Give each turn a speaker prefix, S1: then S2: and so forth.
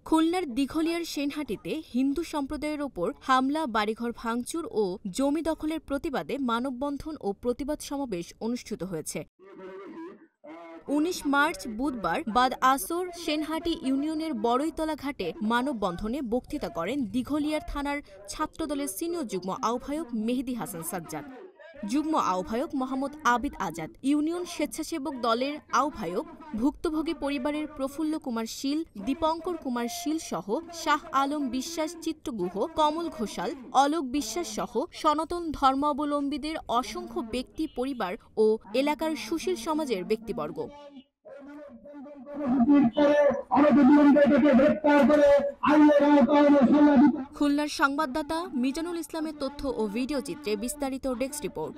S1: খুলনার দিঘলিয়ার সেনহাটিতে হিন্দু সম্প্রদায়ের ওপর হামলা, বাড়িঘর ভাঙচুর ও জমি দখলের প্রতিবাদে মানববন্ধন ও প্রতিবাদ সমাবেশ অনুষ্ঠিত হয়েছে। ১৯ মার্চ বুধবার বাদ আসর সেনহাটি ইউনিয়নের বড়ইতলা ঘাটে মানববন্ধনে বক্তৃতা করেন দিঘলিয়ার থানার ছাত্রদলের সিনিয়র যুগ্ম আহ্বায়ক মেহেদী হাসান সাজ্জাদ, যুগ্ম আহ্বায়ক মোহাম্মদ আবিদ আজাদ, ইউনিয়ন স্বেচ্ছাসেবক দলের আহ্বায়ক ভুক্তভোগী পরিবারের প্রফুল্ল কুমার শীল, দীপঙ্কর কুমার শীল সহ শাহ আলম বিশ্বাস, চিত্রগুহ, কমল ঘোষাল, অলোক বিশ্বাস সহ সনাতন ধর্মাবলম্বীদের অসংখ্য ব্যক্তি, পরিবার ও এলাকার সুশীল সমাজের ব্যক্তিবর্গ। খুলনার সংবাদদাতা মিজানুল ইসলামের তথ্য ও ভিডিও চিত্রে বিস্তারিত ডেস্ক রিপোর্ট।